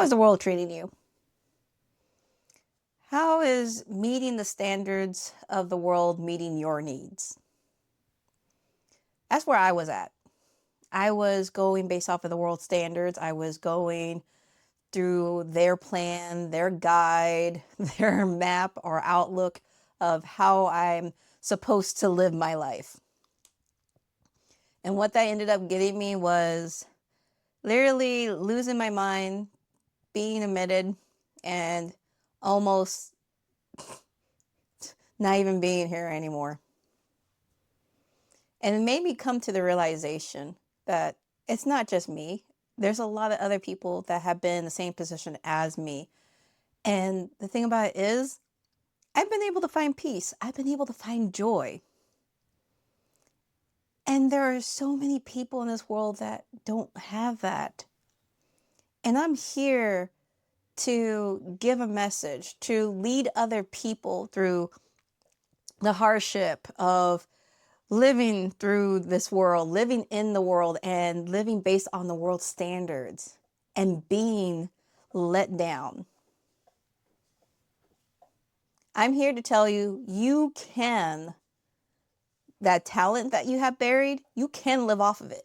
is the world treating you? How is meeting the standards of the world meeting your needs? That's where I was at. I was going based off of the world standards. I was going through their plan, their guide, their map or outlook of how I'm supposed to live my life. And what that ended up getting me was literally losing my mind, being omitted, and almost not even being here anymore. And it made me come to the realization that it's not just me. There's a lot of other people that have been in the same position as me. And the thing about it is, I've been able to find peace. I've been able to find joy. And there are so many people in this world that don't have that. And I'm here to give a message, to lead other people through the hardship of living through this world, living in the world, and living based on the world's standards and being let down. I'm here to tell you, you can, that talent that you have buried, you can live off of it.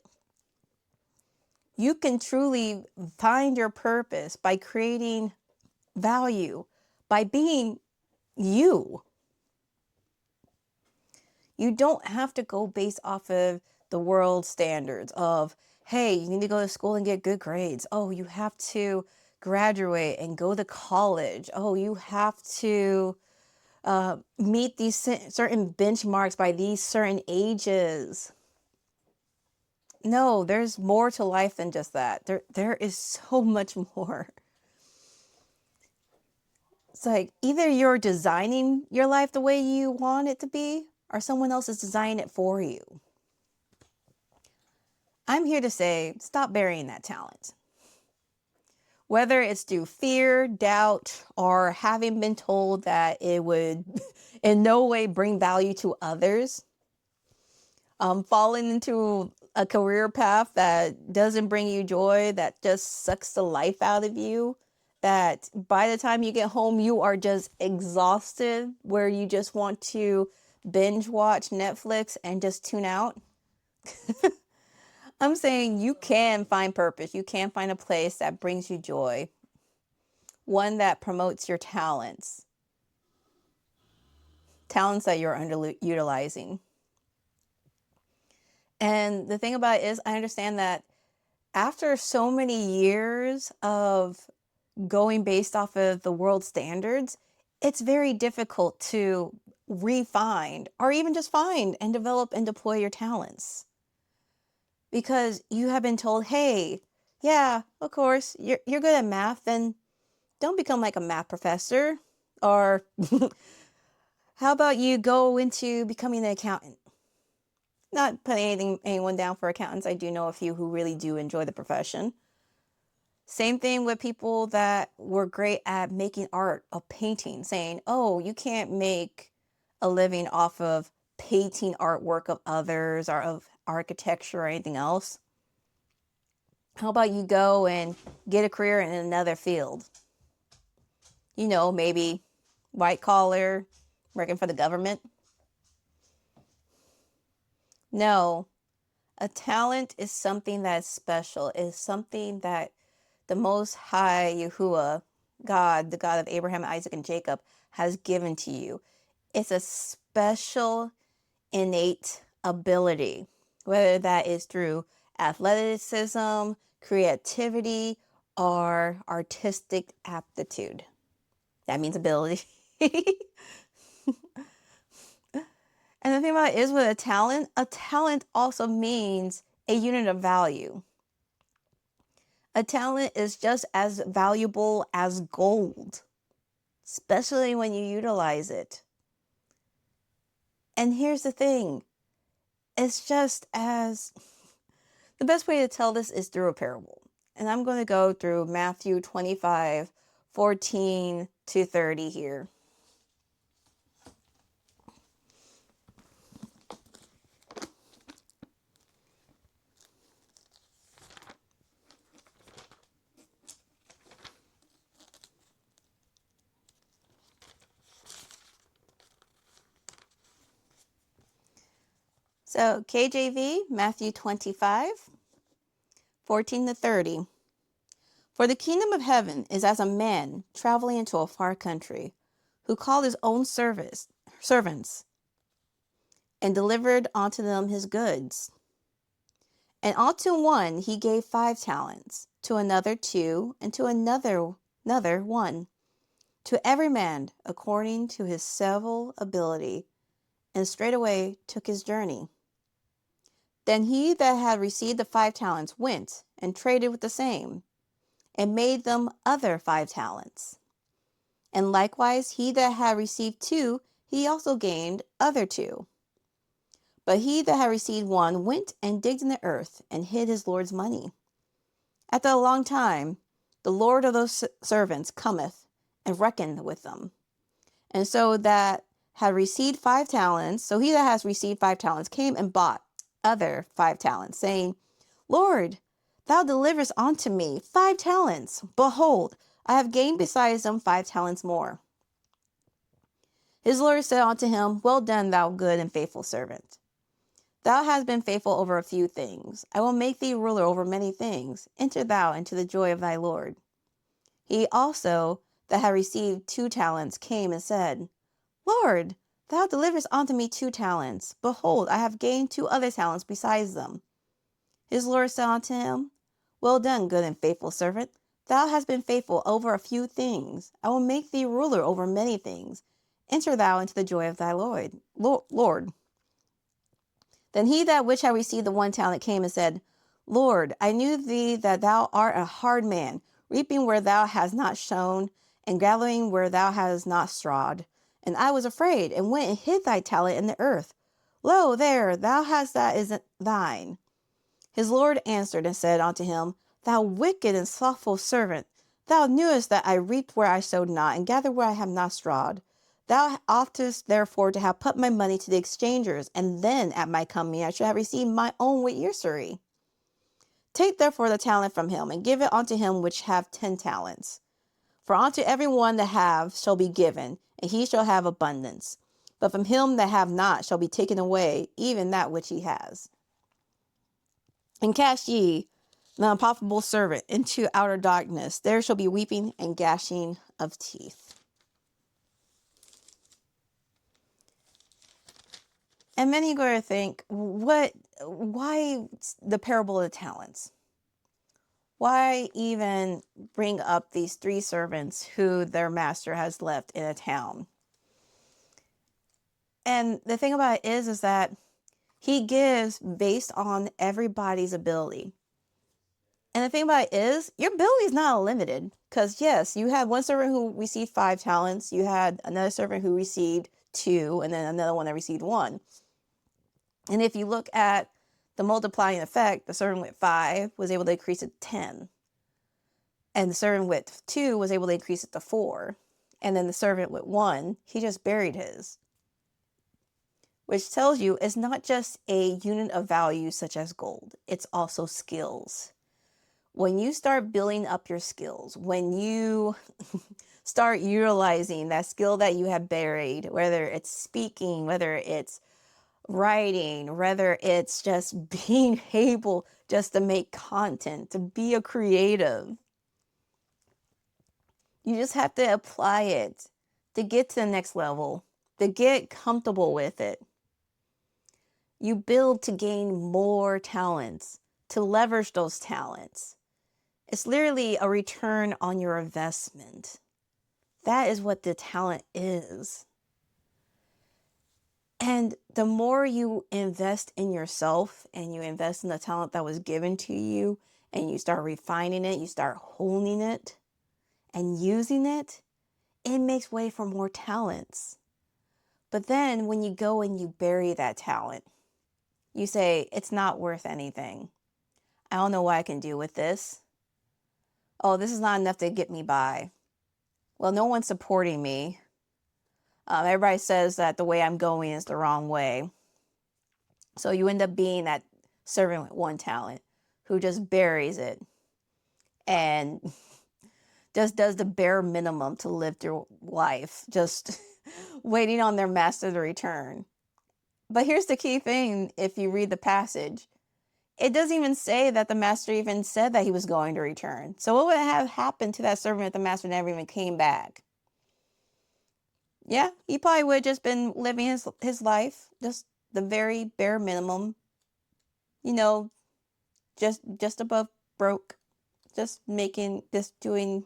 You can truly find your purpose by creating value, by being you. You don't have to go based off of the world standards of, hey, you need to go to school and get good grades. Oh, you have to graduate and go to college. Oh, you have to meet these certain benchmarks by these certain ages. No, there's more to life than just that. There is so much more. It's like either you're designing your life the way you want it to be, or someone else is designing it for you. I'm here to say, stop burying that talent. Whether it's through fear, doubt, or having been told that it would in no way bring value to others, falling into a career path that doesn't bring you joy, that just sucks the life out of you, that by the time you get home, you are just exhausted, where you just want to binge watch Netflix and just tune out. I'm saying you can find purpose. You can find a place that brings you joy. One that promotes your talents. Talents that you're underutilizing. And the thing about it is, I understand that after so many years of going based off of the world standards, it's very difficult to refine or even just find and develop and deploy your talents. Because you have been told, hey, yeah, of course, you're good at math, then don't become like a math professor. Or how about you go into becoming an accountant? Not putting anyone down for accountants. I do know a few who really do enjoy the profession. Same thing with people that were great at making art, of painting, saying, oh, you can't make a living off of painting artwork of others or of architecture or anything else. How about you go and get a career in another field? You know, maybe white collar, working for the government. No, a talent is something that's special, is something that the Most High Yahuah, God, the God of Abraham, Isaac, and Jacob, has given to you. It's a special, innate ability, whether that is through athleticism, creativity, or artistic aptitude. That means ability. And the thing about it is, with a talent also means a unit of value. A talent is just as valuable as gold, especially when you utilize it. And here's the thing. It's just as... The best way to tell this is through a parable. And I'm going to go through Matthew 25:14-30 here. So KJV, Matthew 25:14-30. For the kingdom of heaven is as a man traveling into a far country, who called his own servants, and delivered unto them his goods. And unto one he gave 5 talents, to another 2, and to another 1, to every man according to his several ability, and straightway took his journey. Then he that had received the 5 talents went and traded with the same, and made them other 5 talents. And likewise he that had received 2, he also gained other 2. But he that had received 1 went and digged in the earth, and hid his Lord's money. After a long time, the Lord of those servants cometh and reckoned with them. And so that had received 5 talents, so he that has received 5 talents came and bought other 5 talents, saying, Lord, thou deliverest unto me 5 talents. Behold, I have gained besides them 5 talents more. His Lord said unto him, Well done, thou good and faithful servant. Thou hast been faithful over a few things. I will make thee ruler over many things. Enter thou into the joy of thy Lord. He also that had received 2 talents came and said, Lord, thou deliverest unto me 2 talents. Behold, I have gained 2 other talents besides them. His Lord said unto him, Well done, good and faithful servant. Thou hast been faithful over a few things. I will make thee ruler over many things. Enter thou into the joy of thy Lord. Then he that which had received the 1 talent came and said, Lord, I knew thee that thou art a hard man, reaping where thou hast not sown, and gathering where thou hast not strawed. And I was afraid, and went and hid thy talent in the earth. Lo, there, thou hast that is thine. His Lord answered and said unto him, Thou wicked and slothful servant, thou knewest that I reaped where I sowed not, and gathered where I have not strawed. Thou oughtest therefore to have put my money to the exchangers, and then at my coming I should have received my own with usury. Take therefore the talent from him, and give it unto him which have 10 talents. For unto every one that have shall be given, and he shall have abundance. But from him that have not shall be taken away even that which he has. And cast ye the unprofitable servant into outer darkness. There shall be weeping and gnashing of teeth. And many are going to think, why the parable of the talents? Why even bring up these 3 servants who their master has left in a town? And the thing about it is that he gives based on everybody's ability. And the thing about it is, your ability is not unlimited. Because yes, you had one servant who received 5 talents. You had another servant who received 2, and then another one that received 1. And if you look at the multiplying effect, the servant with 5 was able to increase it to 10. And the servant with 2 was able to increase it to 4. And then the servant with 1, he just buried his. Which tells you it's not just a unit of value such as gold. It's also skills. When you start building up your skills, when you start utilizing that skill that you have buried, whether it's speaking, whether it's writing, whether it's just being able just to make content, to be a creative, you just have to apply it to get to the next level, to get comfortable with it. You build to gain more talents, to leverage those talents. It's literally a return on your investment. That is what the talent is. And the more you invest in yourself and you invest in the talent that was given to you, and you start refining it, you start honing it and using it, it makes way for more talents. But then when you go and you bury that talent, you say, it's not worth anything. I don't know what I can do with this. Oh, this is not enough to get me by. Well, no one's supporting me. Everybody says that the way I'm going is the wrong way. So you end up being that servant with 1 talent who just buries it and just does the bare minimum to live through life, just waiting on their master to return. But here's the key thing: if you read the passage, it doesn't even say that the master even said that he was going to return. So what would have happened to that servant if the master never even came back? Yeah, he probably would have just been living his life, just the very bare minimum, you know, just above broke, just doing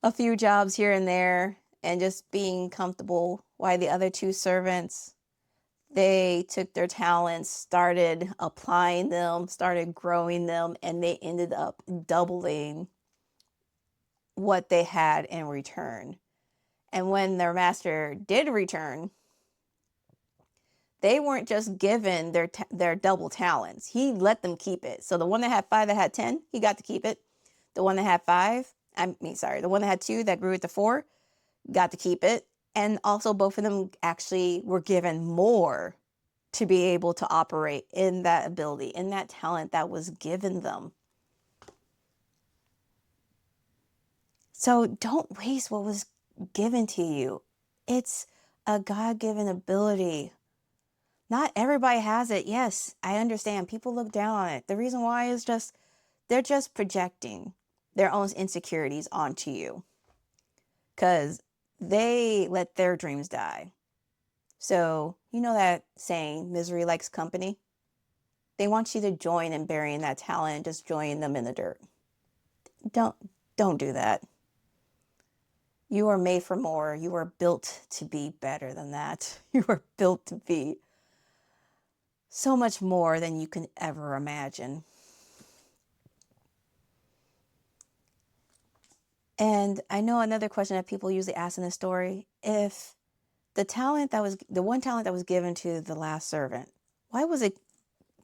a few jobs here and there and just being comfortable, while the other two servants, they took their talents, started applying them, started growing them, and they ended up doubling what they had in return. And when their master did return, they weren't just given their double talents. He let them keep it. So the one that had 5 that had 10, he got to keep it. The one that had 5, the one that had 2 that grew it to 4, got to keep it. And also both of them actually were given more to be able to operate in that ability, in that talent that was given them. So don't waste what was given to you. It's a God-given ability. Not everybody has it. Yes, I understand. People look down on it. The reason why is just they're just projecting their own insecurities onto you because they let their dreams die. So, you know that saying, misery likes company? They want you to join in burying that talent, just join them in the dirt. Don't do that. You are made for more. You are built to be better than that. You are built to be so much more than you can ever imagine. And I know another question that people usually ask in this story, if the one talent that was given to the last servant, why was it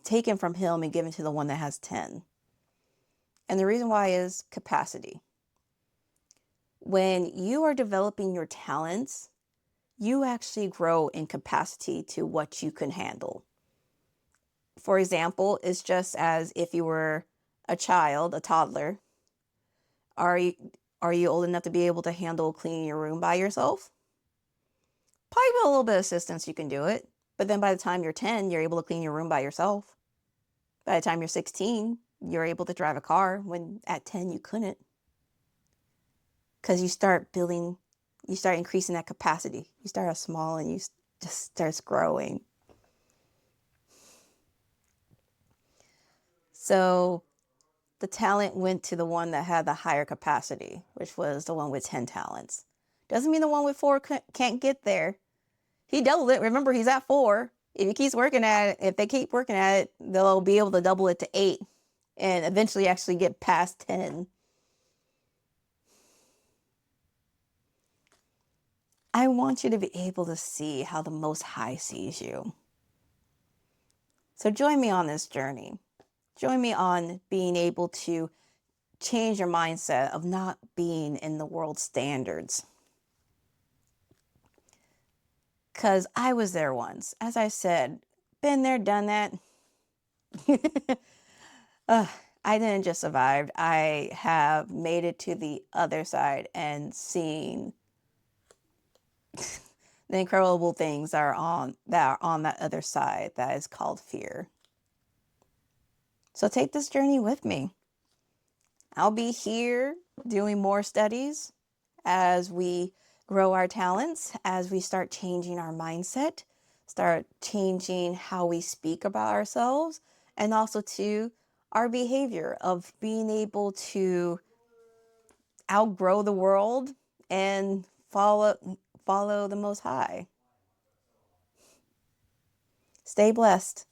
taken from him and given to the one that has 10? And the reason why is capacity. When you are developing your talents, you actually grow in capacity to what you can handle. For example, it's just as if you were a child, a toddler. Are you old enough to be able to handle cleaning your room by yourself? Probably with a little bit of assistance you can do it. But then by the time you're 10, you're able to clean your room by yourself. By the time you're 16, you're able to drive a car when at 10 you couldn't. Because you start increasing that capacity. You start out small and you just starts growing. So the talent went to the one that had the higher capacity, which was the one with 10 talents. Doesn't mean the one with 4 can't get there. He doubled it. Remember, he's at 4. If he keeps working at it, if they keep working at it, they'll be able to double it to 8 and eventually actually get past 10. I want you to be able to see how the Most High sees you. So join me on this journey. Join me on being able to change your mindset of not being in the world standards. Because I was there once. As I said, been there, done that. I didn't just survive. I have made it to the other side and seen the incredible things that are on that other side that is called fear. So take this journey with me. I'll be here doing more studies as we grow our talents, as we start changing our mindset, start changing how we speak about ourselves, and also to our behavior of being able to outgrow the world and follow the Most High. Stay blessed.